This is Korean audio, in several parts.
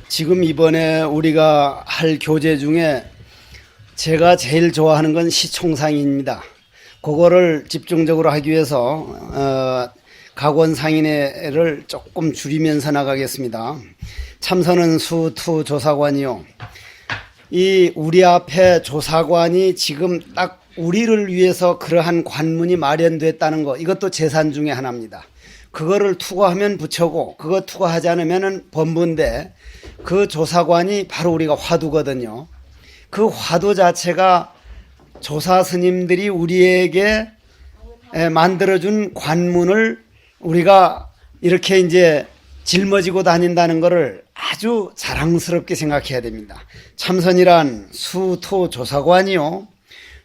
지금 이번에 우리가 할 교재 중에 제가 제일 좋아하는 건 시총상인입니다. 그거를 집중적으로 하기 위해서 각원상인회를 조금 줄이면서 나가겠습니다. 참선은 수투 조사관이요. 이 우리 앞에 조사관이 지금 딱 우리를 위해서 그러한 관문이 마련됐다는 거, 이것도 재산 중에 하나입니다. 그거를 투과하면 부처고, 그거 투과하지 않으면 범부인데, 그 조사관이 바로 우리가 화두거든요. 그 화두 자체가 조사 스님들이 우리에게 만들어준 관문을 우리가 이렇게 이제 짊어지고 다닌다는 것을 아주 자랑스럽게 생각해야 됩니다. 참선이란 수토 조사관이요.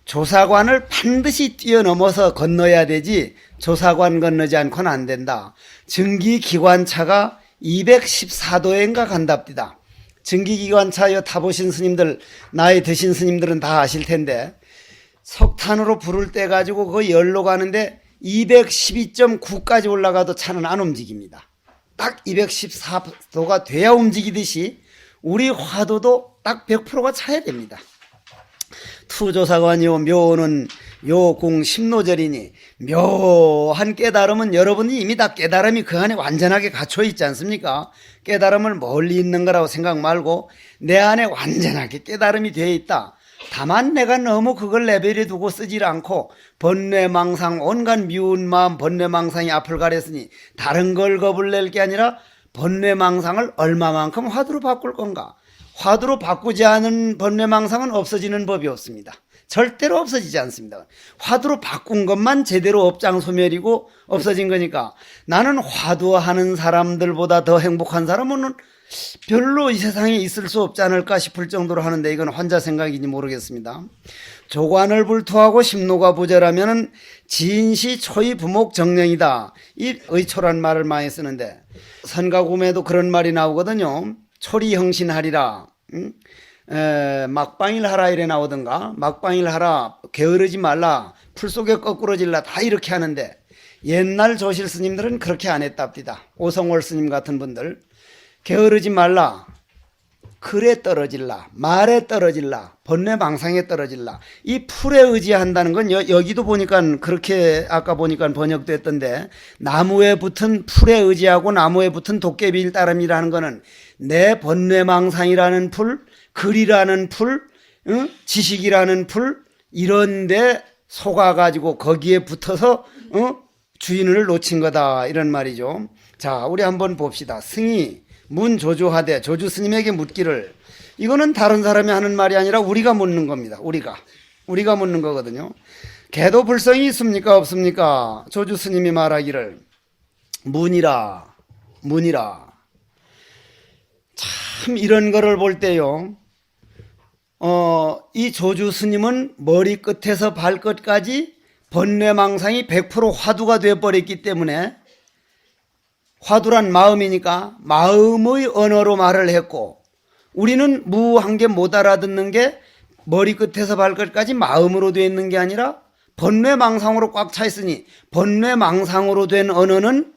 조사관을 반드시 뛰어넘어서 건너야 되지 조사관 건너지 않고는 안 된다. 증기기관차가 214도인가 간답니다. 증기기관차 타보신 스님들, 나이 드신 스님들은 다 아실 텐데, 석탄으로 불을 떼 가지고 그 열로 가는데 212.9까지 올라가도 차는 안 움직입니다. 딱 214도가 돼야 움직이듯이 우리 화두도 딱 100%가 차야 됩니다. 투조사관이요 묘는 요공 심노절이니, 묘한 깨달음은 여러분이 이미 다 깨달음이 그 안에 완전하게 갇혀 있지 않습니까? 깨달음을 멀리 있는 거라고 생각 말고 내 안에 완전하게 깨달음이 되어 있다. 다만 내가 너무 그걸 레벨에 두고 쓰질 않고 번뇌망상, 온갖 미운 마음 번뇌망상이 앞을 가렸으니 다른 걸 겁을 낼 게 아니라 번뇌망상을 얼마만큼 화두로 바꿀 건가. 화두로 바꾸지 않은 번뇌망상은 없어지는 법이 없습니다. 절대로 없어지지 않습니다. 화두로 바꾼 것만 제대로 업장소멸이고 없어진 거니까, 나는 화두하는 사람들보다 더 행복한 사람은 별로 이 세상에 있을 수 없지 않을까 싶을 정도로 하는데, 이건 환자 생각인지 모르겠습니다. 조관을 불투하고 심노가 부절하면은 진시 초이 부목 정령이다. 이 의초란 말을 많이 쓰는데, 선가구매도 그런 말이 나오거든요. 초리 형신하리라. 막방일 하라 이래 나오던가, 막방일 하라, 게으르지 말라, 풀 속에 거꾸러질라, 다 이렇게 하는데, 옛날 조실 스님들은 그렇게 안 했답니다. 오성월 스님 같은 분들, 게으르지 말라, 글에 떨어질라, 말에 떨어질라, 번뇌망상에 떨어질라. 이 풀에 의지한다는 건 여기도 보니까 그렇게 아까 보니까 번역됐던데, 나무에 붙은 풀에 의지하고 나무에 붙은 도깨비일 따름이라는 거는 내 번뇌망상이라는 풀, 글이라는 풀, 지식이라는 풀, 이런데 속아가지고 거기에 붙어서 주인을 놓친 거다, 이런 말이죠. 자, 우리 한번 봅시다. 승이 문조주하되, 조주 스님에게 묻기를, 이거는 다른 사람이 하는 말이 아니라 우리가 묻는 겁니다. 우리가 묻는 거거든요. 개도 불성이 있습니까 없습니까? 조주 스님이 말하기를 문이라. 참 이런 거를 볼 때요, 이 조주 스님은 머리끝에서 발끝까지 번뇌망상이 100% 화두가 되어버렸기 때문에, 화두란 마음이니까 마음의 언어로 말을 했고, 우리는 무한 게 못 알아듣는 게 머리끝에서 발끝까지 마음으로 되어 있는 게 아니라 번뇌망상으로 꽉 차 있으니, 번뇌망상으로 된 언어는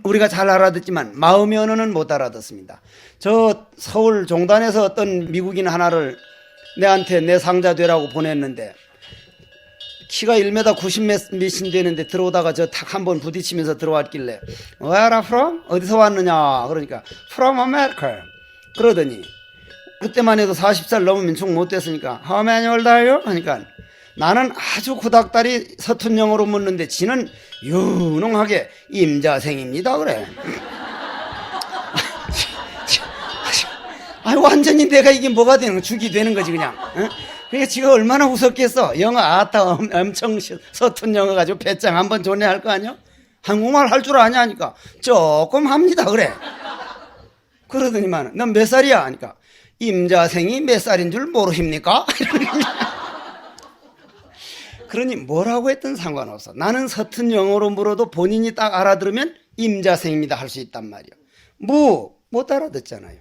우리가 잘 알아듣지만 마음의 언어는 못 알아듣습니다. 저 서울 종단에서 어떤 미국인 하나를 내한테 내 상자 되라고 보냈는데, 키가 1m 90 몇인 되는데 들어오다가 저 탁 한 번 부딪히면서 들어왔길래, Where are you from? 어디서 왔느냐? 그러니까 From America. 그러더니 그때만 해도 40살 넘으면 중 못 됐으니까 How many old are you? 하니까 나는 아주 구닥다리 서툰 영어로 묻는데 지는 유능하게 임자생입니다 그래. 아니 완전히 내가 이게 뭐가 되는 거, 죽이 되는 거지 그냥. 그러니까 지가 얼마나 웃었겠어. 영어 아따 엄청 서툰 영어 가지고 배짱 한번 존해할 거 아니야? 한국말 할 줄 아냐 하니까 조금 합니다 그래. 그러더니만 넌 몇 살이야 하니까 임자생이 몇 살인 줄 모르십니까? 그러니 뭐라고 했든 상관없어. 나는 서툰 영어로 물어도 본인이 딱 알아들으면 임자생입니다 할 수 있단 말이야. 못 알아듣잖아요.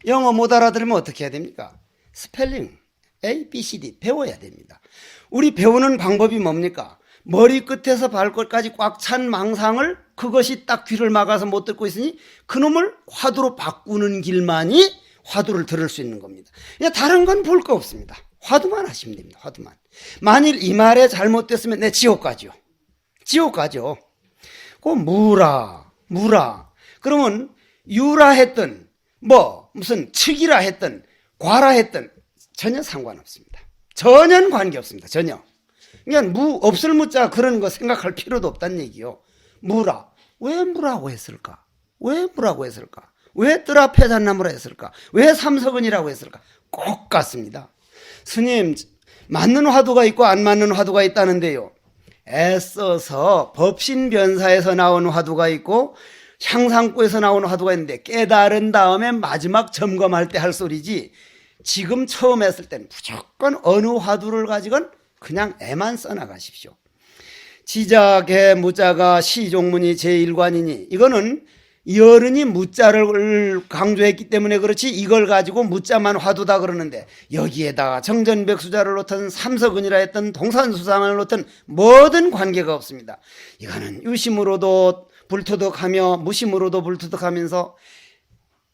영어 못 알아들으면 어떻게 해야 됩니까? 스펠링 A, B, C, D 배워야 됩니다. 우리 배우는 방법이 뭡니까? 머리끝에서 발끝까지 꽉 찬 망상을 그것이 딱 귀를 막아서 못 듣고 있으니 그놈을 화두로 바꾸는 길만이 화두를 들을 수 있는 겁니다. 그냥 다른 건 볼 거 없습니다. 화두만 하시면 됩니다. 화두만. 만일 이 말에 잘못됐으면 내 지옥 가죠. 지옥 가죠. 그 무라. 그러면 유라 했든 뭐 무슨 측이라 했든 과라 했든 전혀 상관없습니다. 전혀 관계없습니다. 전혀. 그냥 없을 무자 그런 거 생각할 필요도 없다는 얘기요. 무라. 왜 무라고 했을까? 왜 무라고 했을까? 왜 뜰 앞에 잣나무라 했을까? 왜 삼석은이라고 했을까? 꼭 같습니다. 스님, 맞는 화두가 있고 안 맞는 화두가 있다는데요. 애써서 법신변사에서 나온 화두가 있고 향상구에서 나온 화두가 있는데 깨달은 다음에 마지막 점검할 때 할 소리지 지금 처음 했을 때는 무조건 어느 화두를 가지건 그냥 애만 써나가십시오. 지자개 무자가 시종문이 제1관이니 이거는 어른이 무자를 강조했기 때문에 그렇지 이걸 가지고 무자만 화두다 그러는데 여기에다가 정전백수자를 놓든 삼석은이라 했던 동산수상을 놓든 뭐든 관계가 없습니다. 이거는 유심으로도 불투득하며 무심으로도 불투득하면서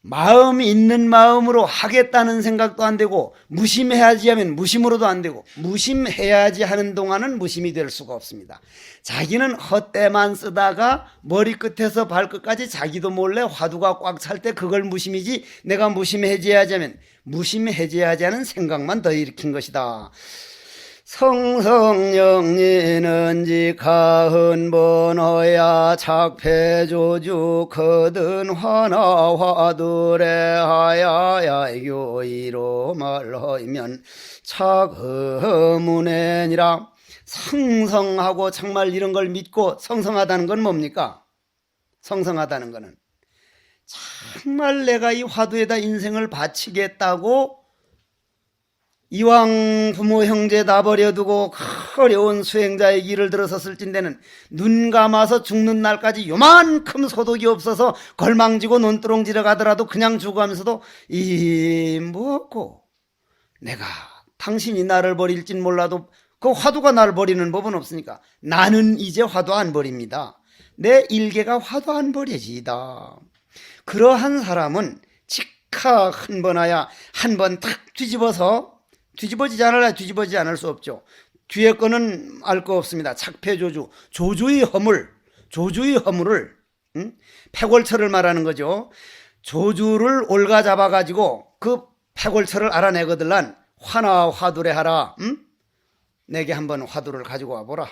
마음 있는 마음으로 하겠다는 생각도 안 되고 무심해야지 하면 무심으로도 안 되고 무심해야지 하는 동안은 무심이 될 수가 없습니다. 자기는 헛되만 쓰다가 머리끝에서 발끝까지 자기도 몰래 화두가 꽉 찰 때 그걸 무심이지 내가 무심해져야지 하면 무심해져야지 하는 생각만 더 일으킨 것이다. 성성영리는 지가흔 번호야 착패조주 거든 화나화두래 하야야 교이로 말하면 착허문에니라. 성성하고 정말 이런 걸 믿고 성성하다는 건 뭡니까? 성성하다는 거는 정말 내가 이 화두에다 인생을 바치겠다고 이왕 부모 형제 다 버려두고 어려운 수행자의 길을 들어섰을진대는 눈 감아서 죽는 날까지 요만큼 소득이 없어서 걸망지고 논두렁지러 가더라도 그냥 죽어가면서도 이 뭐고 내가 당신이 나를 버릴진 몰라도 그 화두가 나를 버리는 법은 없으니까 나는 이제 화두 안 버립니다. 내 일개가 화두 안 버려지다. 그러한 사람은 직하 한 번 하야 한 번 탁 뒤집어지지 않을 수 없죠. 뒤에 거는 알 거 없습니다. 착패조주, 조주의 허물을 패골처를 말하는 거죠. 조주를 올가 잡아가지고 그 패골처를 알아내거들란 화나 화두래 하라. 내게 한번 화두를 가지고 와보라.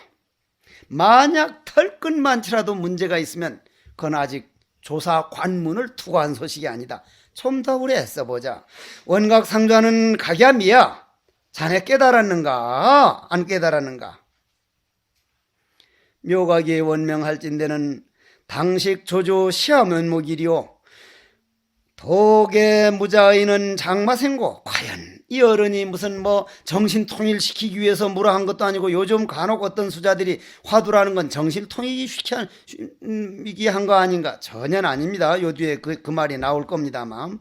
만약 털끝만치라도 문제가 있으면 그건 아직 조사 관문을 투과한 소식이 아니다. 좀 더 우리 애써보자. 원각상좌는 각이야 미야. 자네 깨달았는가? 안 깨달았는가? 묘각이 원명할진대는 당식 조조 시하면목이리요. 독의 무자의는 장마생고. 과연 이 어른이 무슨 뭐 정신 통일시키기 위해서 뭐라 한 것도 아니고 요즘 간혹 어떤 수자들이 화두라는 건 정신 통일시키기 한 거 아닌가? 전혀 아닙니다. 요 뒤에 그 말이 나올 겁니다만.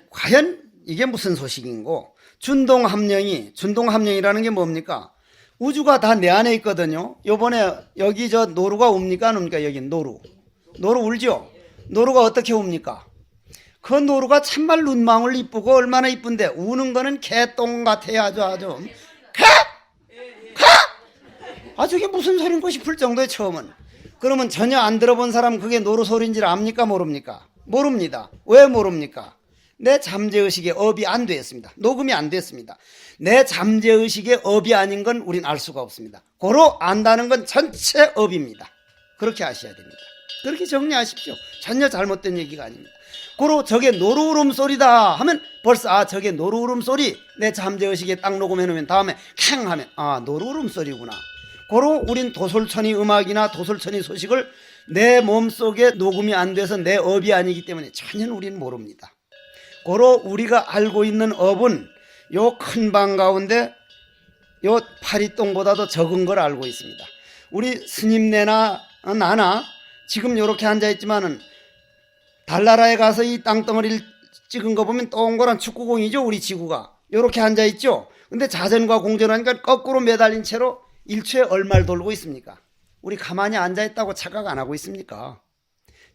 과연 이게 무슨 소식인고? 준동합령이라는 게 뭡니까? 우주가 다 내 안에 있거든요. 요번에 여기 저 노루가 옵니까? 안 옵니까? 여기 노루 울죠? 노루가 어떻게 옵니까? 그 노루가 참말 눈망울 이쁘고 얼마나 이쁜데 우는 거는 개똥 같아요. 아주 아주 이게 무슨 소린고 싶을 정도의 처음은. 그러면 전혀 안 들어본 사람 그게 노루 소리인지 압니까? 모릅니까? 모릅니다. 왜 모릅니까? 내 잠재의식에 업이 안 되었습니다. 녹음이 안 됐습니다. 내 잠재의식에 업이 아닌 건 우린 알 수가 없습니다. 고로 안다는 건 전체 업입니다. 그렇게 아셔야 됩니다. 그렇게 정리하십시오. 전혀 잘못된 얘기가 아닙니다. 고로 저게 노루 울음소리다 하면 벌써 저게 노루 울음소리 내 잠재의식에 딱 녹음해놓으면 다음에 캥 하면 노루 울음소리구나. 고로 우린 도솔천이 음악이나 도솔천이 소식을 내 몸속에 녹음이 안 돼서 내 업이 아니기 때문에 전혀 우린 모릅니다. 고로 우리가 알고 있는 업은 요 큰 방 가운데 요 파리똥보다도 적은 걸 알고 있습니다. 우리 스님네나 나나 지금 요렇게 앉아있지만은 달나라에 가서 이 땅덩어리를 찍은 거 보면 동그란 축구공이죠. 우리 지구가 요렇게 앉아있죠. 근데 자전과 공전하니까 거꾸로 매달린 채로 일초에 얼마를 돌고 있습니까? 우리 가만히 앉아있다고 착각 안 하고 있습니까?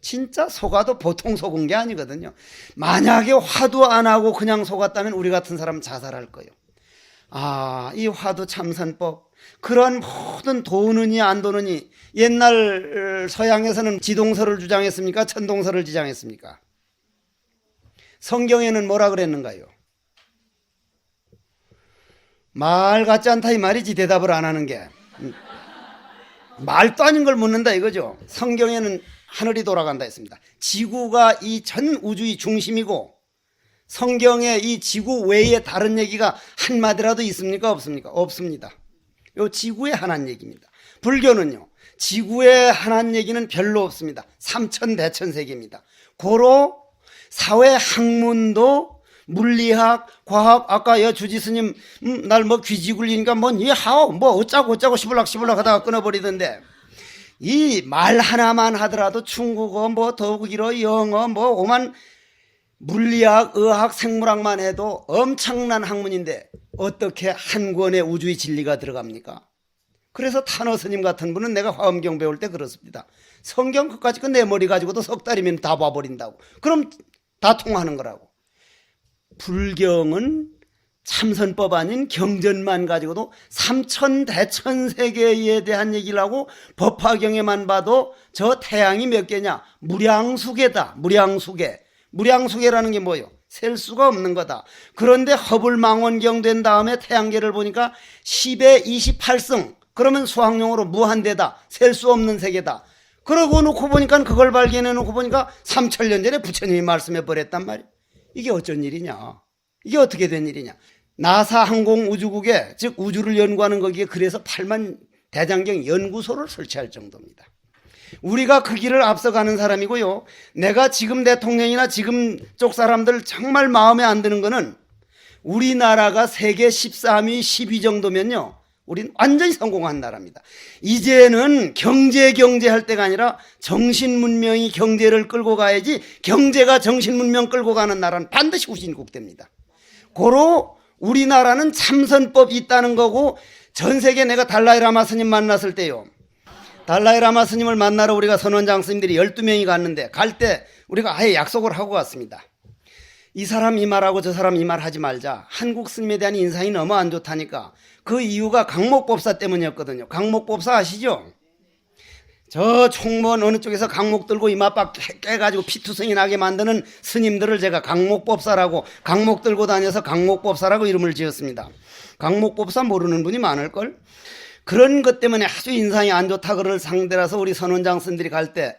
진짜 속아도 보통 속은 게 아니거든요. 만약에 화두 안 하고 그냥 속았다면 우리 같은 사람은 자살할 거예요. 이 화두 참선법, 그런 모든 도느니 안 도느니, 옛날 서양에서는 지동설을 주장했습니까? 천동설을 주장했습니까? 성경에는 뭐라 그랬는가요? 말 같지 않다 이 말이지, 대답을 안 하는 게. 말도 아닌 걸 묻는다 이거죠. 성경에는 하늘이 돌아간다 했습니다. 지구가 이 전 우주의 중심이고, 성경에 이 지구 외에 다른 얘기가 한마디라도 있습니까? 없습니까? 없습니다. 요 지구에 한한 얘기입니다. 불교는요, 지구에 한한 얘기는 별로 없습니다. 삼천대천세계입니다. 고로 사회 학문도 물리학, 과학, 아까 주지 스님 날 뭐 귀지 굴리니까 니하오 뭐 어쩌고 시불락 하다가 끊어버리던데, 이 말 하나만 하더라도 중국어, 뭐 독일어, 영어, 뭐 오만 물리학, 의학, 생물학만 해도 엄청난 학문인데 어떻게 한 권의 우주의 진리가 들어갑니까? 그래서 탄어 스님 같은 분은 내가 화엄경 배울 때 그렇습니다. 성경 끝까지 내 머리 가지고도 석 달이면 다 봐버린다고. 그럼 다 통하는 거라고. 불경은 참선법 아닌 경전만 가지고도 삼천대천세계에 대한 얘기를 하고, 법화경에만 봐도 저 태양이 몇 개냐? 무량수계다. 무량수계라는 게 뭐예요? 셀 수가 없는 거다. 그런데 허불망원경 된 다음에 태양계를 보니까 10의 28승, 그러면 수학용어로 무한대다. 셀 수 없는 세계다. 그러고 놓고 보니까, 그걸 발견해 놓고 보니까 3000년 전에 부처님이 말씀해 버렸단 말이에요. 이게 어쩐 일이냐? 이게 어떻게 된 일이냐? 나사 항공우주국에, 즉 우주를 연구하는 거기에 그래서 8만 대장경 연구소를 설치할 정도입니다. 우리가 그 길을 앞서가는 사람이고요. 내가 지금 대통령이나 지금 쪽 사람들 정말 마음에 안 드는 거는, 우리나라가 세계 13위, 10위 정도면요, 우린 완전히 성공한 나라입니다. 이제는 경제 할 때가 아니라 정신문명이 경제를 끌고 가야지, 경제가 정신문명 끌고 가는 나라는 반드시 후진국 됩니다. 고로 우리나라는 참선법이 있다는 거고, 전 세계 내가 달라이라마 스님 만났을 때요, 달라이라마 스님을 만나러 우리가 선원장 스님들이 12명이 갔는데, 갈 때 우리가 아예 약속을 하고 갔습니다. 이 사람 이 말하고 저 사람 이 말 하지 말자. 한국 스님에 대한 인상이 너무 안 좋다니까. 그 이유가 강목법사 때문이었거든요. 강목법사 아시죠? 저 총무원 어느 쪽에서 강목 들고 이마박 깨가지고 피투성이 나게 만드는 스님들을 제가 강목법사라고, 강목 들고 다녀서 강목법사라고 이름을 지었습니다. 강목법사 모르는 분이 많을걸? 그런 것 때문에 아주 인상이 안 좋다 그럴 상대라서 우리 선원장 스님들이 갈 때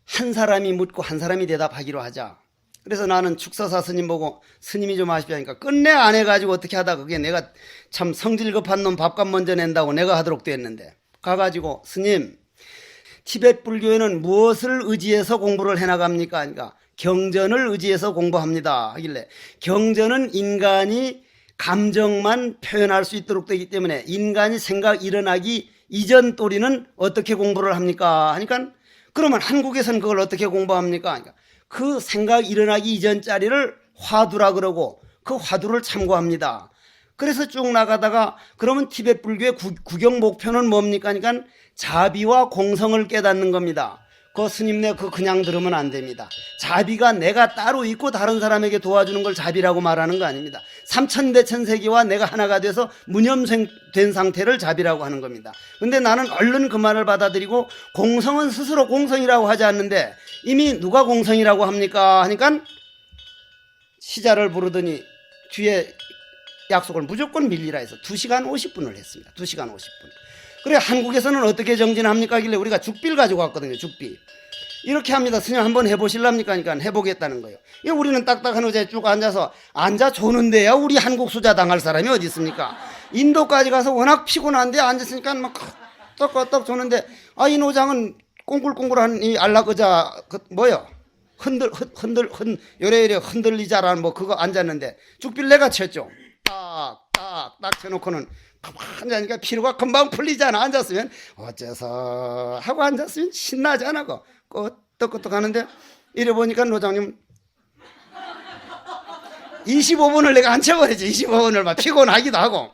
한 사람이 묻고 한 사람이 대답하기로 하자. 그래서 나는 축사사 스님 보고 스님이 좀 하십시오 하니까 끝내 안 해가지고 어떻게 하다 그게 내가 참 성질 급한 놈 밥값 먼저 낸다고 내가 하도록 됐는데, 가가지고 스님, 티벳 불교에는 무엇을 의지해서 공부를 해나갑니까? 하니까 경전을 의지해서 공부합니다 하길래, 경전은 인간이 감정만 표현할 수 있도록 되기 때문에 인간이 생각 일어나기 이전 또리는 어떻게 공부를 합니까? 하니까 그러면 한국에서는 그걸 어떻게 공부합니까? 하니까 그 생각 일어나기 이전 자리를 화두라 그러고 그 화두를 참고합니다. 그래서 쭉 나가다가 그러면 티벳 불교의 구경 목표는 뭡니까? 하니까 자비와 공성을 깨닫는 겁니다. 그 스님네 그냥 들으면 안 됩니다. 자비가 내가 따로 있고 다른 사람에게 도와주는 걸 자비라고 말하는 거 아닙니다. 삼천대천세계와 내가 하나가 돼서 무념된 상태를 자비라고 하는 겁니다. 근데 나는 얼른 그 말을 받아들이고, 공성은 스스로 공성이라고 하지 않는데 이미 누가 공성이라고 합니까? 하니까 시자를 부르더니 뒤에 약속을 무조건 밀리라 해서 2시간 50분을 했습니다. 2시간 50분. 그래, 한국에서는 어떻게 정진합니까? 하길래 우리가 죽비를 가지고 왔거든요. 죽비. 이렇게 합니다. 스님 한번 해보실랍니까? 하니까 해보겠다는 거예요. 우리는 딱딱한 의자에 쭉 앉아서 앉아 조는데야 우리 한국 수자 당할 사람이 어디 있습니까? 인도까지 가서 워낙 피곤한데 앉았으니까 막 떡떡 조는데, 이 노장은 꽁굴꽁굴한 이 안락 의자 뭐요? 요래요래 흔들리자라는 뭐 그거 앉았는데, 죽비를 내가 쳤죠. 딱 쳐놓고는 가만히 앉으니까 피로가 금방 풀리잖아. 앉았으면 어째서 하고 앉았으면 신나잖아. 끄떡끄떡 하는데, 이래 보니까 노장님 25분을 내가 앉혀버리지. 25분을 막 피곤하기도 하고.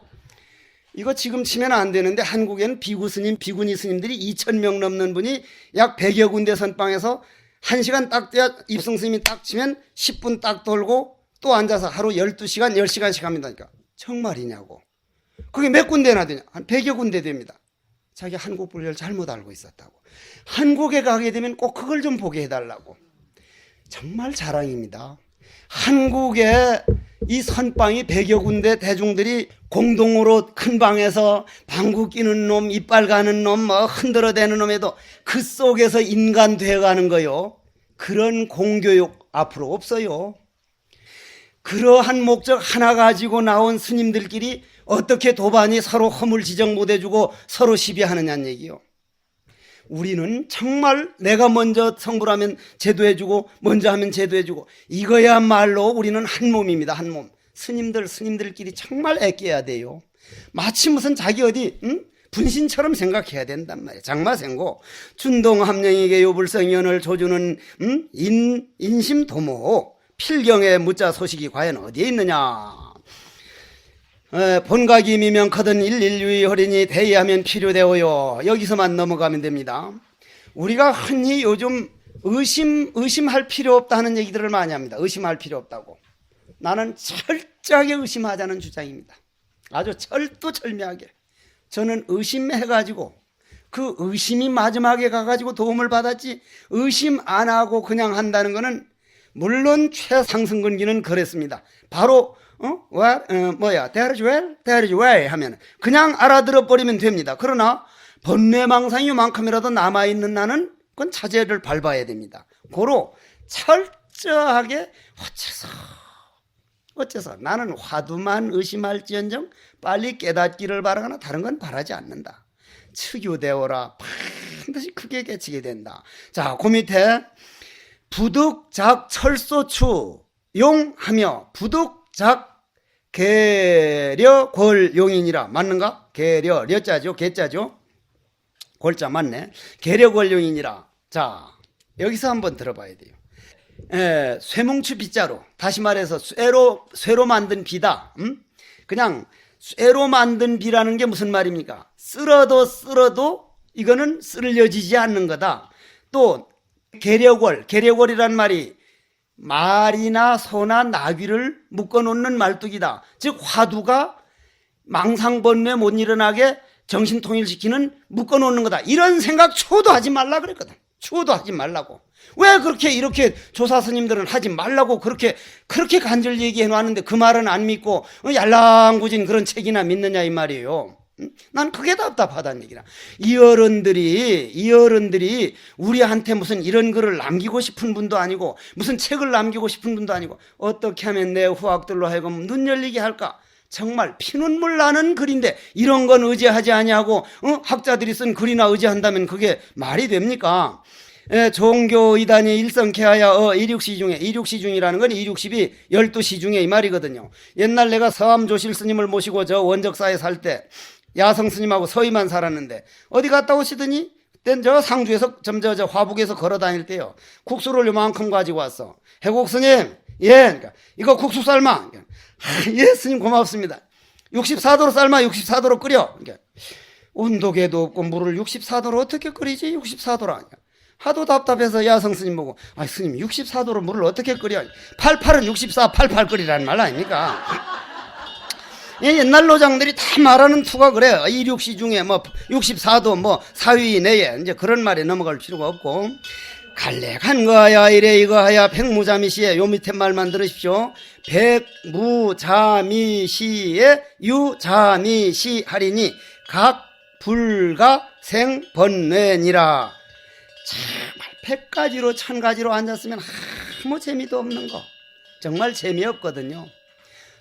이거 지금 치면 안 되는데 한국에는 비구 스님, 비구니 스님들이 2,000명 넘는 분이 약 100여 군데 선방에서 1시간 딱 돼야 입승 스님이 딱 치면 10분 딱 돌고 또 앉아서 하루 12시간, 10시간씩 합니다니까. 정말이냐고. 그게 몇 군데나 되냐? 한 100여 군데 됩니다. 자기 한국 불교를 잘못 알고 있었다고. 한국에 가게 되면 꼭 그걸 좀 보게 해달라고. 정말 자랑입니다. 한국에 이 선방이 100여 군데 대중들이 공동으로 큰 방에서 방구 끼는 놈, 이빨 가는 놈, 뭐 흔들어대는 놈에도 그 속에서 인간 돼가는 거요. 그런 공교육 앞으로 없어요. 그러한 목적 하나 가지고 나온 스님들끼리 어떻게 도반이 서로 허물 지적 못해주고 서로 시비하느냐는 얘기요. 우리는 정말 내가 먼저 성불하면 제도해주고 먼저 하면 제도해주고 이거야말로 우리는 한 몸입니다. 한 몸. 스님들끼리 정말 애껴야 돼요. 마치 무슨 자기 어디 분신처럼 생각해야 된단 말이에요. 장마생고 준동함령에게 요불성연을 조주는 인심도모 필경의 무자 소식이 과연 어디에 있느냐. 본각이 미명커든 일일유의 허리니 대의하면 필요되어요. 여기서만 넘어가면 됩니다. 우리가 흔히 요즘 의심할 필요 없다는 얘기들을 많이 합니다. 의심할 필요 없다고. 나는 철저하게 의심하자는 주장입니다. 아주 철두철미하게. 저는 의심해가지고 그 의심이 마지막에 가가지고 도움을 받았지 의심 안 하고 그냥 한다는 거는 물론 최상승근기는 그랬습니다. 바로 that is well 하면 그냥 알아들어 버리면 됩니다. 그러나 번뇌망상이 요만큼이라도 남아있는 나는 그건 차제를 밟아야 됩니다. 고로 철저하게 어째서 나는 화두만 의심할지언정 빨리 깨닫기를 바라거나 다른 건 바라지 않는다. 측유되어라 반드시 크게 깨치게 된다. 자, 그 밑에 부득작 철소추 용하며 부득작 계려궐용이니라. 맞는가? 계려 려자죠. 개자죠. 골자 맞네. 계려궐용이니라. 자, 여기서 한번 들어봐야 돼요. 쇠뭉치 빗자루, 다시 말해서 쇠로 만든 비다. 그냥 쇠로 만든 비라는 게 무슨 말입니까? 쓸어도 이거는 쓸려지지 않는 거다. 또 계려궐이란 말이 말이나 소나 나귀를 묶어놓는 말뚝이다. 즉 화두가 망상번뇌 못 일어나게 정신통일시키는 묶어놓는 거다. 이런 생각 초도 하지 말라 그랬거든. 초도 하지 말라고. 왜 그렇게 이렇게 조사 스님들은 하지 말라고 그렇게 간절 얘기해 놨는데 그 말은 안 믿고 얄랑구진 그런 책이나 믿느냐 이 말이에요. 난 그게 답답하다는 얘기라. 이 어른들이 우리한테 무슨 이런 글을 남기고 싶은 분도 아니고 무슨 책을 남기고 싶은 분도 아니고 어떻게 하면 내 후학들로 하여금 눈 열리게 할까? 정말 피눈물 나는 글인데 이런 건 의지하지 아니하고 학자들이 쓴 글이나 의지한다면 그게 말이 됩니까? 종교 이단이 일성케하여 이륙시중이라는 건 이륙십이 12시 중에 이 말이거든요. 옛날 내가 서암조실 스님을 모시고 저 원적사에 살 때 야성 스님하고 서희만 살았는데 어디 갔다 오시더니 그땐 저 상주에서 저 화북에서 걸어 다닐 때요. 국수를 요만큼 가지고 왔어. 해곡 스님, 예, 그러니까 이거 국수 삶아. 그러니까, 예, 스님 고맙습니다. 64도로 삶아, 64도로 끓여. 그러니까 온도계도 없고 물을 64도로 어떻게 끓이지? 64도라. 하도 답답해서 야성 스님 보고 스님 64도로 물을 어떻게 끓여? 88은 64, 88 끓이라는 말 아닙니까? 옛날 노장들이 다 말하는 투가 그래요. 이륙시 중에 64도 사위 내에 이제 그런 말에 넘어갈 필요가 없고 갈래간 거하야 이래 이거하야 백무자미시에 요 밑에 말만 들으십시오. 백무자미시에 유자미시 하리니 각 불가 생번뇌니라. 정말 100가지로 1000가지로 앉았으면 아무 재미도 없는 거. 정말 재미없거든요.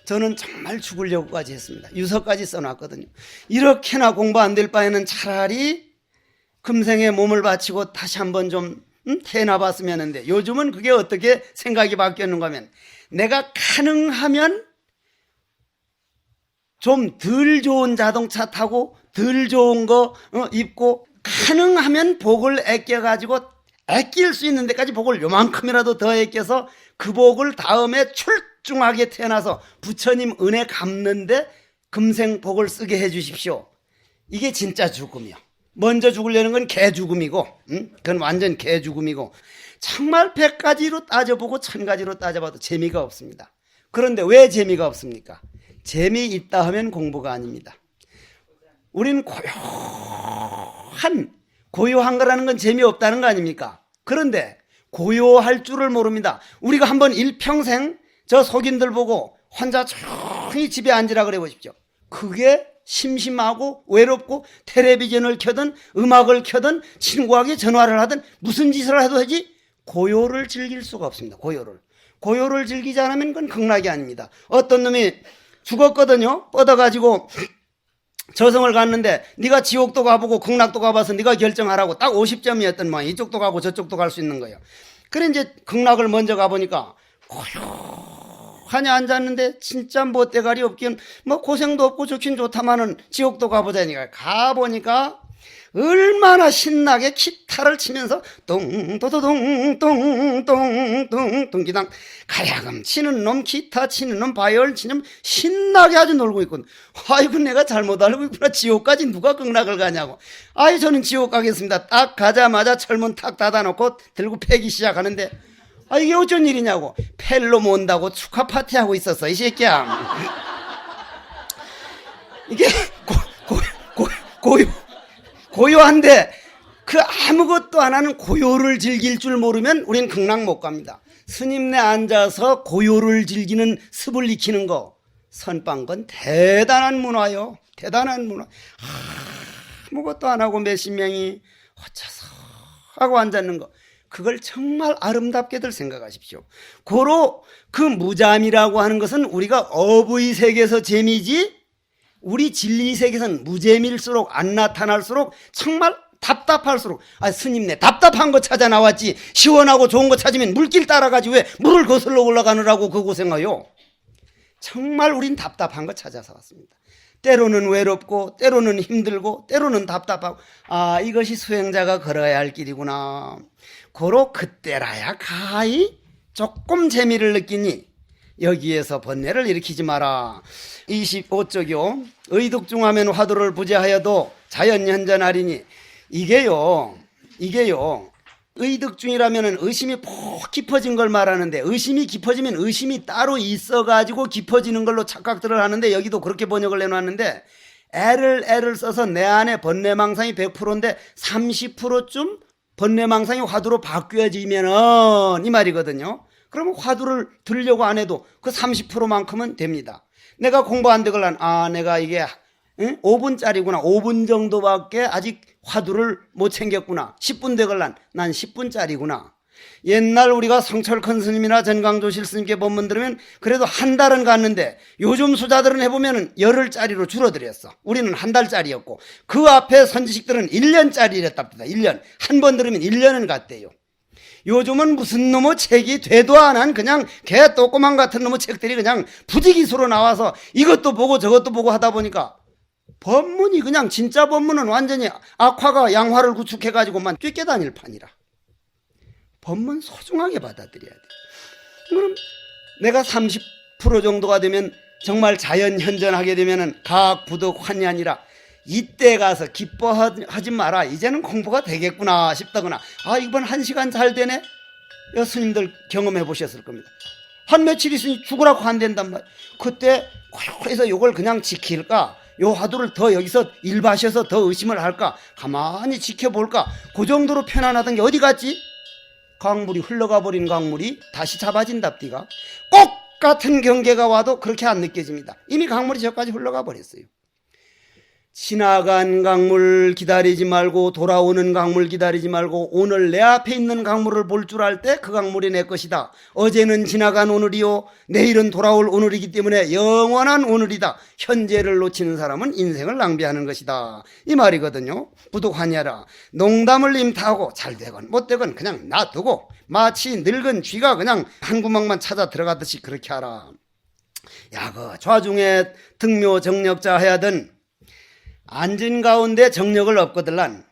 저는 정말 죽으려고까지 했습니다. 유서까지 써놨거든요. 이렇게나 공부 안 될 바에는 차라리 금생에 몸을 바치고 다시 한번 좀 태어나봤으면 하는데 요즘은 그게 어떻게 생각이 바뀌었는가 하면 내가 가능하면 좀 덜 좋은 자동차 타고 덜 좋은 거 입고 가능하면 복을 아껴가지고 아낄 수 있는 데까지 복을 요만큼이라도 더 아껴서 그 복을 다음에 출중하게 태어나서 부처님 은혜 갚는데 금생 복을 쓰게 해 주십시오. 이게 진짜 죽음이요. 먼저 죽으려는 건 개 죽음이고, 그건 완전 개 죽음이고, 정말 100가지로 따져보고 1000가지로 따져봐도 재미가 없습니다. 그런데 왜 재미가 없습니까? 재미있다 하면 공부가 아닙니다. 우린 고요한 거라는 건 재미없다는 거 아닙니까? 그런데 고요할 줄을 모릅니다. 우리가 한번 일평생 저 속인들 보고 혼자 조용히 집에 앉으라 그래 보십시오. 그게 심심하고 외롭고 텔레비전을 켜든 음악을 켜든 친구에게 전화를 하든 무슨 짓을 해도 되지 고요를 즐길 수가 없습니다. 고요를 즐기지 않으면 그건 극락이 아닙니다. 어떤 놈이 죽었거든요. 뻗어가지고 저승을 갔는데 네가 지옥도 가보고 극락도 가봐서 네가 결정하라고 딱 50점이었던 모양. 이쪽도 가고 저쪽도 갈 수 있는 거예요. 그래 이제 극락을 먼저 가보니까 고요하니 앉았는데 진짜 뭐 대가리 없긴 뭐 고생도 없고 좋긴 좋다마는 지옥도 가보자니까 가보니까 얼마나 신나게 기타를 치면서 똥도도동동동동동기당 가야금 치는 놈 기타 치는 놈 바이올 치는 놈 신나게 아주 놀고 있거든. 아이고 내가 잘못 알고 있구나. 지옥까지 누가 극락을 가냐고. 아이 저는 지옥 가겠습니다. 딱 가자마자 철문 탁 닫아놓고 들고 패기 시작하는데 아 이게 어쩐 일이냐고. 펠로 온다고 축하 파티하고 있었어 이 새끼야. 이게 고요한데 그 아무것도 안 하는 고요를 즐길 줄 모르면 우린 극락 못 갑니다. 스님네 앉아서 고요를 즐기는 습을 익히는 거 선방건 대단한 문화요. 대단한 문화. 아무것도 안 하고 몇십 명이 어째서 하고 앉았는 거 그걸 정말 아름답게들 생각하십시오. 고로 그 무잠이라고 하는 것은 우리가 어부의 세계에서 재미지 우리 진리 세계에서는 무재미일수록 안 나타날수록 정말 답답할수록 스님네 답답한 거 찾아 나왔지 시원하고 좋은 거 찾으면 물길 따라가지 왜 물을 거슬러 올라가느라고 그 고생해요. 정말 우린 답답한 거 찾아서 왔습니다. 때로는 외롭고 때로는 힘들고 때로는 답답하고 이것이 수행자가 걸어야 할 길이구나. 고로 그때라야 가히 조금 재미를 느끼니 여기에서 번뇌를 일으키지 마라. 25쪽이요. 의득중하면 화두를 부재하여도 자연현전하리니 이게요 의득중이라면 의심이 푹 깊어진 걸 말하는데 의심이 깊어지면 의심이 따로 있어가지고 깊어지는 걸로 착각들을 하는데 여기도 그렇게 번역을 해놨는데 애를 써서 내 안에 번뇌망상이 100%인데 30%쯤 번뇌망상이 화두로 바뀌어지면은 이 말이거든요. 그러면 화두를 들려고 안 해도 그 30%만큼은 됩니다. 내가 공부 안 되걸란 내가 이게 5분짜리구나 5분 정도밖에 아직 화두를 못 챙겼구나 10분 되걸란 난 10분짜리구나. 옛날 우리가 성철큰 스님이나 전강조실 스님께 법문 들으면 그래도 한 달은 갔는데 요즘 수자들은 해보면 열흘짜리로 줄어들었어. 우리는 한 달짜리였고 그 앞에 선지식들은 1년짜리랬답니다. 1년 한 번 들으면 1년은 갔대요. 요즘은 무슨 놈의 책이 되도 안 한 그냥 개 또꼬만 같은 놈의 책들이 그냥 부지기수로 나와서 이것도 보고 저것도 보고 하다 보니까 법문이 그냥 진짜 법문은 완전히 악화가 양화를 구축해가지고만 뛰게다닐 판이라. 법문 소중하게 받아들여야 돼. 그럼 내가 30% 정도가 되면 정말 자연현전하게 되면은 가학, 부득, 환이 아니라 이때 가서 기뻐하지 마라. 이제는 공부가 되겠구나 싶다거나 이번 1시간 잘 되네. 스님들 경험해 보셨을 겁니다. 한 며칠 있으니 죽으라고 안 된단 말이야. 그때 고요해서 이걸 그냥 지킬까? 요 화두를 더 여기서 일바셔서 더 의심을 할까? 가만히 지켜볼까? 그 정도로 편안하던 게 어디 갔지? 강물이 흘러가 버린 강물이 다시 잡아진답디가. 꼭 같은 경계가 와도 그렇게 안 느껴집니다. 이미 강물이 저까지 흘러가 버렸어요. 지나간 강물 기다리지 말고 돌아오는 강물 기다리지 말고 오늘 내 앞에 있는 강물을 볼 줄 알 때 그 강물이 내 것이다. 어제는 지나간 오늘이요 내일은 돌아올 오늘이기 때문에 영원한 오늘이다. 현재를 놓치는 사람은 인생을 낭비하는 것이다. 이 말이거든요. 부득하냐라. 농담을 임타하고 잘 되건 못 되건 그냥 놔두고 마치 늙은 쥐가 그냥 한 구멍만 찾아 들어가듯이 그렇게 하라. 그 좌중에 등묘 정력자 해야든 앉은 가운데 정력을 얻거들란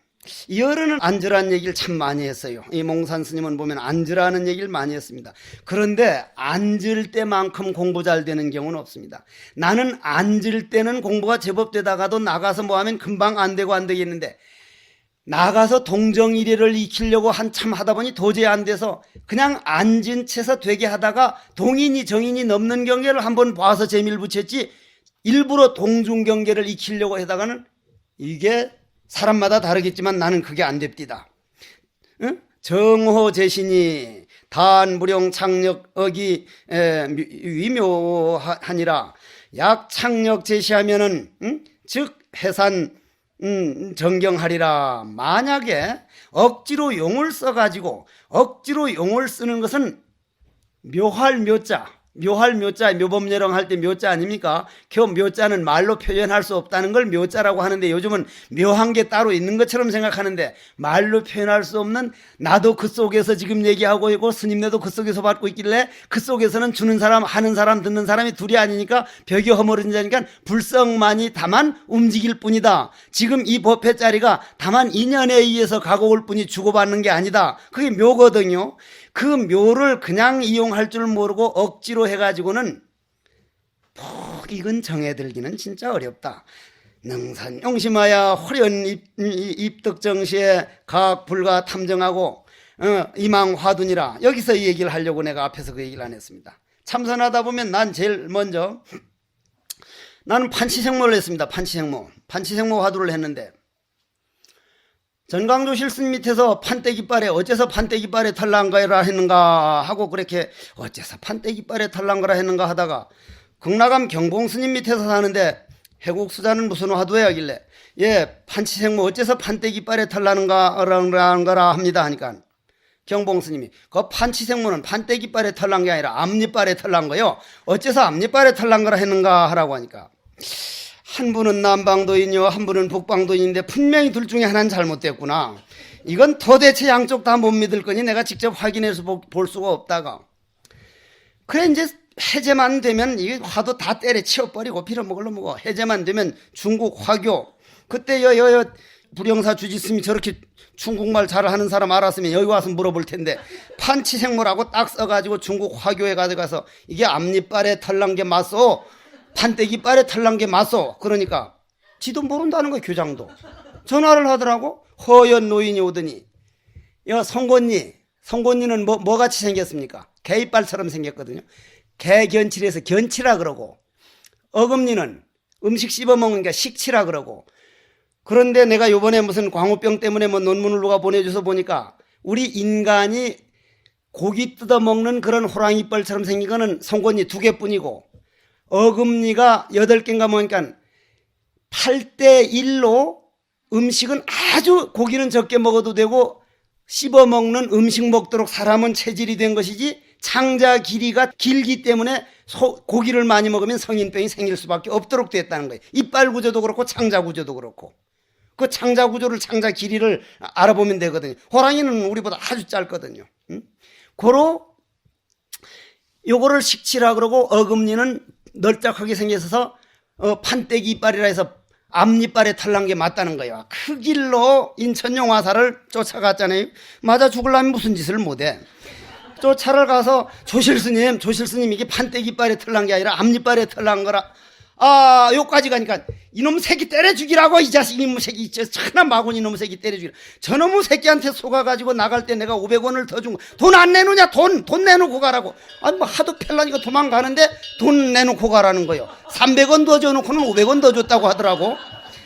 열흘은 앉으라는 얘기를 참 많이 했어요. 이 몽산 스님은 보면 앉으라는 얘기를 많이 했습니다. 그런데 앉을 때만큼 공부 잘 되는 경우는 없습니다. 나는 앉을 때는 공부가 제법 되다가도 나가서 뭐 하면 금방 안 되고 안 되겠는데, 나가서 동정이래를 익히려고 한참 하다 보니 도저히 안 돼서 그냥 앉은 채서 되게 하다가 동인이 정인이 넘는 경계를 한번 봐서 재미를 붙였지, 일부러 동중경계를 익히려고 하다가는 이게 사람마다 다르겠지만 나는 그게 안 됩디다. 응? 정호제신이 단무령 창력억이 위묘하니라. 약 창력 제시하면은 즉 해산 정경하리라. 만약에 억지로 용을 써가지고 억지로 용을 쓰는 것은 묘할 묘자, 묘범예령 할 때 묘자 아닙니까? 그 묘자는 말로 표현할 수 없다는 걸 묘자라고 하는데, 요즘은 묘한 게 따로 있는 것처럼 생각하는데, 말로 표현할 수 없는, 나도 그 속에서 지금 얘기하고 있고 스님네도 그 속에서 받고 있길래 그 속에서는 주는 사람, 하는 사람, 듣는 사람이 둘이 아니니까 벽이 허물어진다니까 불성만이 다만 움직일 뿐이다. 지금 이 법회 자리가 다만 인연에 의해서 가고 올 뿐이 주고받는 게 아니다. 그게 묘거든요. 그 묘를 그냥 이용할 줄 모르고 억지로 해가지고는 이건 정해들기는 진짜 어렵다. 능산 용심하야 화련 입덕정시에 가불가 탐정하고 이망 화둔이라. 여기서 이 얘기를 하려고 내가 앞에서 그 얘기를 안 했습니다. 참선하다 보면 난 제일 먼저 나는 판치생모를 했습니다. 판치생모 화두를 했는데, 전강조 실슨 밑에서 판때기빨에 어째서 판때기빨에 탈랑가라 했는가 하고, 그렇게 어째서 판때기빨에 탈랑가라 했는가 하다가 극락암 경봉스님 밑에서 사는데 해국수자는 무슨 화두에 하길래 판치생모 어째서 판때기빨에 탈라는가 합니다 하니까 경봉스님이 그 판치생모는 판때기빨에 탈란 게 아니라 앞니빨에 탈란 거요. 어째서 앞니빨에 탈란 거라 했는가 하라고 하니까, 한 분은 남방도인이요 한 분은 북방도인인데 분명히 둘 중에 하나는 잘못됐구나. 이건 도대체 양쪽 다 못 믿을 거니 내가 직접 확인해서 볼 수가 없다가, 그래 이제 해제만 되면 이 화도 다 때려치워버리고 빌어먹으려 먹어. 해제만 되면 중국 화교, 그때 불영사 주지스님이 저렇게 중국말 잘하는 사람 알았으면 여기 와서 물어볼 텐데, 판치생모라고 딱 써가지고 중국 화교에 가져가서 이게 앞니빨에 털난 게 맞소, 판때기빨에 털난 게 맞소. 그러니까 지도 모른다는 거야. 교장도 전화를 하더라고. 허연 노인이 오더니, 송곳니는 뭐같이 생겼습니까? 개이빨처럼 생겼거든요. 개견칠에서 견치라 그러고, 어금니는 음식 씹어먹으니까 식치라 그러고. 그런데 내가 요번에 무슨 광우병 때문에 논문을 누가 보내줘서 보니까, 우리 인간이 고기 뜯어먹는 그런 호랑이뻘처럼 생긴 거는 송곳니 2개뿐이고, 어금니가 8개인가 뭐니까 8대1로 음식은 아주 고기는 적게 먹어도 되고 씹어먹는 음식 먹도록 사람은 체질이 된 것이지, 창자 길이가 길기 때문에 고기를 많이 먹으면 성인병이 생길 수밖에 없도록 됐다는 거예요. 이빨 구조도 그렇고 창자 구조도 그렇고. 그 창자 구조를, 창자 길이를 알아보면 되거든요. 호랑이는 우리보다 아주 짧거든요. 요거를 식치라 그러고, 어금니는 널쩍하게 생겨서 판때기 이빨이라 해서 앞니빨에 탈난 게 맞다는 거예요. 그 길로 인천 용화사를 쫓아갔잖아요. 맞아 죽으려면 무슨 짓을 못해. 쫓아를 가서 조실스님 이게 판때기 이빨에 탈난 게 아니라 앞니빨에 탈난 거라. 요까지 가니까 이놈 새끼 때려 죽이라고. 이 자식 이놈 새끼 천한 마군 이놈 새끼 때려 죽이라. 저놈의 새끼한테 속아가지고 나갈 때 내가 500원을 더 준 거. 돈 안 내놓냐? 돈 내놓고 가라고. 하도 펠라니까 도망가는데 돈 내놓고 가라는 거요. 300원 더 줘놓고는 500원 더 줬다고 하더라고.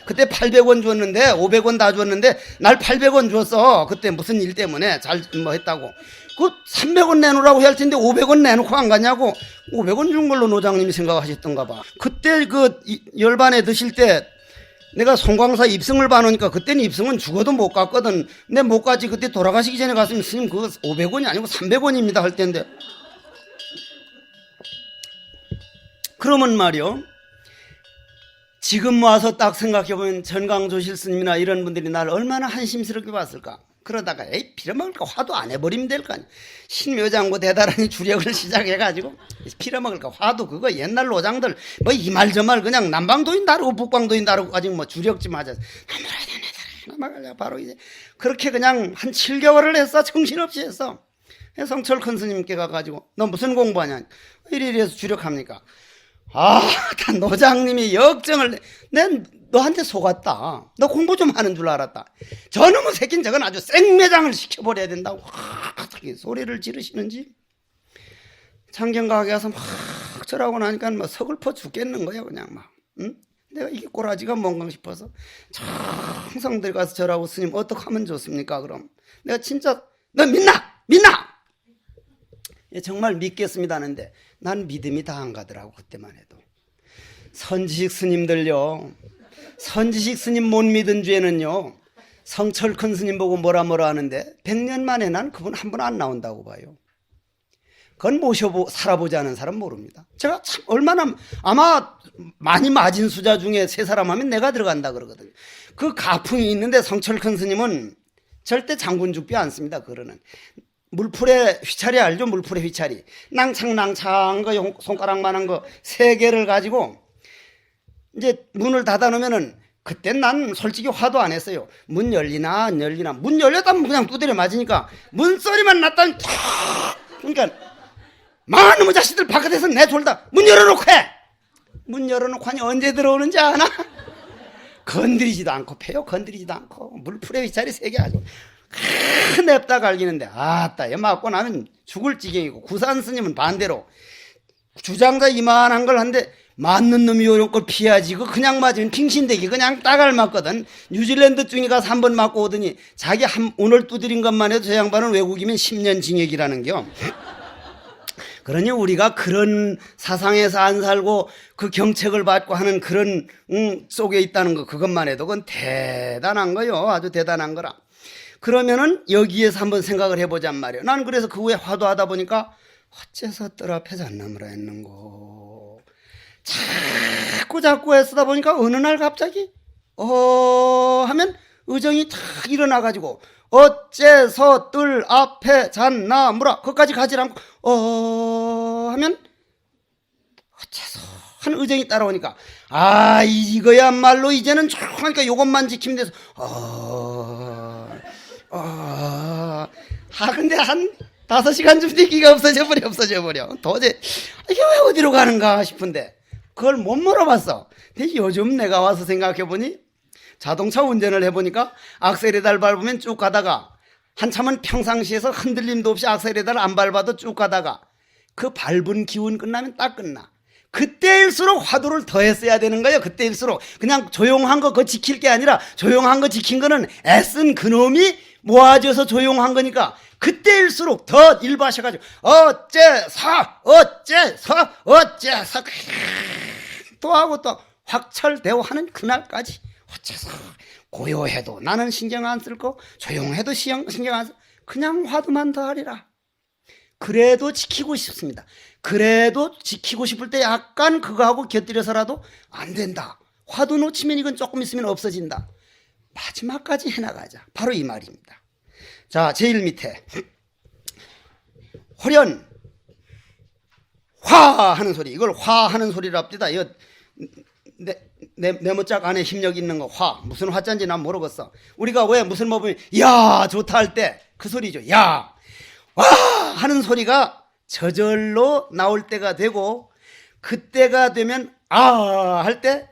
그때 800원 줬는데 500원 다 줬는데 날 800원 줬어. 그때 무슨 일 때문에 잘 했다고. 그 300원 내놓으라고 할 텐데 500원 내놓고 안 가냐고. 500원 준 걸로 노장님이 생각하셨던가 봐. 그때 열반에 드실 때 내가 송광사 입승을 봐놓으니까, 그때는 입승은 죽어도 못 갔거든. 근데 못 가지. 그때 돌아가시기 전에 갔으면 스님 그거 500원이 아니고 300원입니다 할 텐데. 그러면 말이요, 지금 와서 딱 생각해보면 전강조실 스님이나 이런 분들이 나를 얼마나 한심스럽게 봤을까. 그러다가 빌어먹을 거 화도 안 해버리면 될 거 아니야. 신묘장고 대단히 주력을 시작해가지고 빌어먹을 거 화도 그거 옛날 노장들 이 말 저 말 그냥 남방도인 다르고 북방도인 다르고 아직 주력 좀 하자. 막으려 바로 이제 그렇게 그냥 한 7개월을 했어. 정신없이 했어. 성철 큰 스님께 가가지고 너 무슨 공부하냐? 이리해서 주력합니까? 다 노장님이 역정을 내 너한테 속았다. 너 공부 좀 하는 줄 알았다. 저놈의 새끼는 저건 아주 생매장을 시켜버려야 된다고 어떻게 소리를 지르시는지. 창경가게 와서 막 절하고 나니까 뭐 서글퍼 죽겠는 거야 그냥 막. 응? 내가 이게 꼬라지가 뭔가 싶어서 항상 들어가서 절하고 스님 어떻게 하면 좋습니까? 그럼 내가 진짜 너 믿나? 정말 믿겠습니다 하는데 난 믿음이 다 안 가더라고. 그때만 해도 선지식 스님들요, 선지식 스님 못 믿은 죄는요 성철 큰 스님 보고 뭐라 하는데 100년 만에 난 그분 한 번 안 나온다고 봐요. 그건 살아보지 않은 사람 모릅니다. 제가 참 얼마나 아마 많이 맞은 수자 중에 3사람 하면 내가 들어간다 그러거든요. 그 가풍이 있는데 성철 큰 스님은 절대 장군죽비 안 씁니다. 그러는 물풀에 휘차리 알죠? 물풀에 휘차리 낭창 거 손가락만한 거 3개를 가지고 이제 문을 닫아 놓으면은 그땐 난 솔직히 화도 안 했어요. 문 열리나 안 열리나. 문 열렸다면 그냥 두드려 맞으니까 문 소리만 났다니 그러니까 망한 놈의 자식들 바깥에서 내돌다 문 열어놓고 해. 문 열어놓고 하니 언제 들어오는지 아나? 건드리지도 않고 패요. 건드리지도 않고 물풀에 휘차리 3개 가지고 냅다 갈기는데 아따 얘 맞고 나면 죽을 지경이고 구산 스님은 반대로 주장자 이만한 걸 한데 맞는 놈이 요런 걸 피하지. 그냥 맞으면 핑신대기 그냥 따갈 맞거든. 뉴질랜드 중에 가서 한 번 맞고 오더니 자기 오늘 두드린 것만 해도 저 양반은 외국이면 10년 징역이라는 겨. 그러니 우리가 그런 사상에서 안 살고 그 경책을 받고 하는 그런 속에 있다는 거 그것만 해도 그건 대단한 거요. 아주 대단한 거라. 그러면은 여기에서 한번 생각을 해보잔 말이에요. 난 그래서 그 후에 화도하다 보니까 어째서 뜰 앞에 잣나무라 했는고. 자꾸 애쓰다 보니까 어느 날 갑자기 하면 의정이 탁 일어나가지고 어째서 뜰 앞에 잣나무라 그것까지 가지 않고 하면 어째서 한 의정이 따라오니까 이거야말로 이제는 하니까 요것만 지키면 돼서 근데 한 5시간쯤 뒤기가 없어져 버려. 도저히 이게 왜 어디로 가는가 싶은데 그걸 못 물어봤어. 근데 요즘 내가 와서 생각해보니 자동차 운전을 해보니까 악셀에달 밟으면 쭉 가다가 한참은 평상시에서 흔들림도 없이 악셀에달 안 밟아도 쭉 가다가 그 밟은 기운 끝나면 딱 끝나. 그때일수록 화두를 더 했어야 되는 거예요. 그때일수록 그냥 조용한 거 그거 지킬 게 아니라 조용한 거 지킨 거는 애쓴 그놈이 모아져서 조용한 거니까 그때일수록 더 일바셔가지고 어째서 또 하고 또 확철대오하는 그날까지 어째서 고요해도 나는 신경 안 쓸 거 조용해도 신경 안 쓸 그냥 화두만 더 하리라. 그래도 지키고 싶습니다. 그래도 지키고 싶을 때 약간 그거하고 곁들여서라도 안 된다. 화두 놓치면 이건 조금 있으면 없어진다. 마지막까지 해나가자. 바로 이 말입니다. 자, 제일 밑에 호련 화 하는 소리. 이걸 화 하는 소리로 합디다. 이거 네모짝 안에 힘력 있는 거 화. 무슨 화자인지 난 모르겠어. 우리가 왜 무슨 뭐 보면 야 좋다 할 때 그 소리죠. 야 와 하는 소리가 저절로 나올 때가 되고 그때가 되면 할 때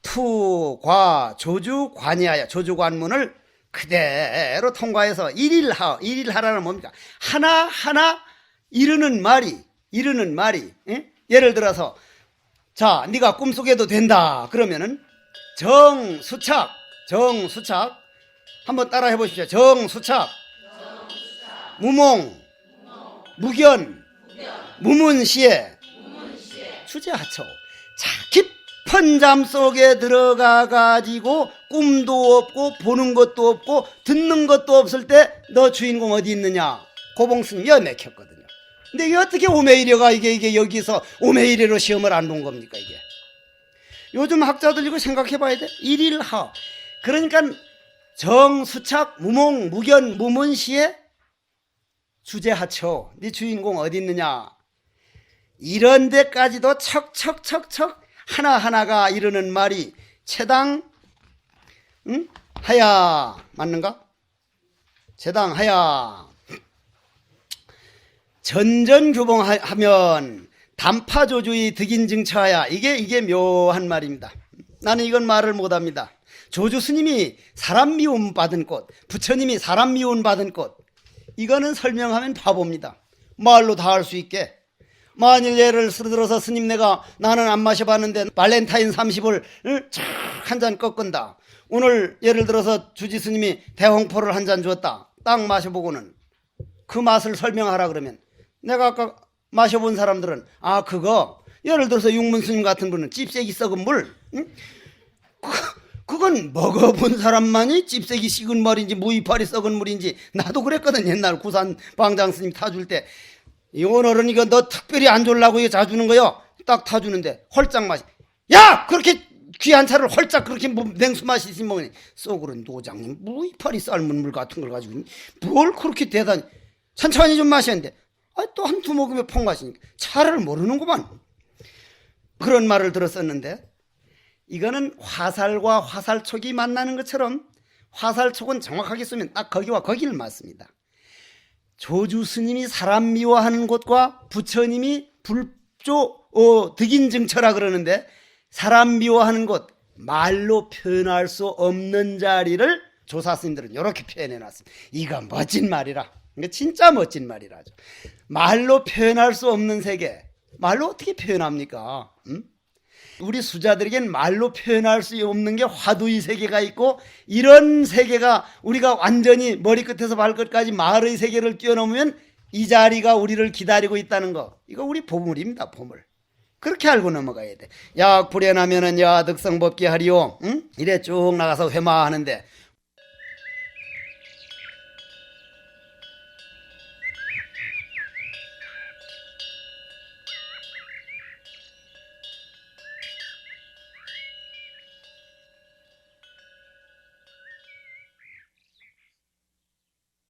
투, 과, 조주, 관이하여 조주관문을 그대로 통과해서 일일하라는 뭡니까? 하나하나 이르는 말이 예? 예를 들어서 자 네가 꿈속에도 된다 그러면은 정수착 한번 따라 해보십시오. 정수착 무몽 무견 무문시에 주제하초. 자 깊은 잠 속에 들어가 가지고 꿈도 없고 보는 것도 없고 듣는 것도 없을 때 너 주인공 어디 있느냐? 고봉스님 여 맥혔거든요. 근데 이게 어떻게 오메이려가 이게 여기서 오메이려로 시험을 안 본 겁니까? 이게 요즘 학자들 이거 생각해 봐야 돼. 일일하. 그러니까 정수착 무몽 무견 무문시에 주제하초. 네 주인공 어디 있느냐? 이런 데까지도 척척척척 하나하나가 이르는 말이 채당 제당하야 맞는가? 제당하야 전전규봉하면 단파조주의 득인증처하야 이게 묘한 말입니다. 나는 이건 말을 못합니다. 조주 스님이 사람 미움 받은 꽃, 부처님이 사람 미움 받은 꽃, 이거는 설명하면 바보입니다. 말로 다 할 수 있게. 만일 예를 들어서 스님 나는 안 마셔봤는데 발렌타인 30을 한 잔 꺾은다. 오늘 예를 들어서 주지 스님이 대홍포를 한 잔 주었다. 딱 마셔보고는 그 맛을 설명하라 그러면 내가 아까 마셔본 사람들은 그거 예를 들어서 육문 스님 같은 분은 찝새기 썩은 물, 응? 그건 먹어본 사람만이 찝새기 식은 물인지 무이파리 썩은 물인지 나도 그랬거든. 옛날 구산 방장 스님 타줄 때 이 오늘은 이거 너 특별히 안 졸라고 이거 자주는 거요. 딱 타주는데 헐짝 맛이 야 그렇게 귀한 차를 헐짝 그렇게 냉수 맛이 있으면 먹으니 썩으른 노장님 무이파리 삶은 물 같은 걸 가지고 뭘 그렇게 대단히 천천히 좀 마셨는데 또 한두 모금에 펑 마시니까 차를 모르는구만. 그런 말을 들었었는데 이거는 화살과 화살촉이 만나는 것처럼 화살촉은 정확하게 쏘면 딱 거기와 거기를 맞습니다. 조주 스님이 사람 미워하는 곳과 부처님이 불조 득인증처라 그러는데 사람 미워하는 곳 말로 표현할 수 없는 자리를 조사 스님들은 이렇게 표현해 놨습니다. 이거 멋진 말이라. 이거 진짜 멋진 말이라죠. 말로 표현할 수 없는 세계. 말로 어떻게 표현합니까? 우리 수자들에겐 말로 표현할 수 없는 게 화두의 세계가 있고 이런 세계가 우리가 완전히 머리끝에서 발끝까지 마을의 세계를 뛰어넘으면 이 자리가 우리를 기다리고 있다는 거. 이거 우리 보물입니다. 보물. 그렇게 알고 넘어가야 돼. 약 불연하면은 야 득성법기 하리요. 응? 이래 쭉 나가서 회마하는데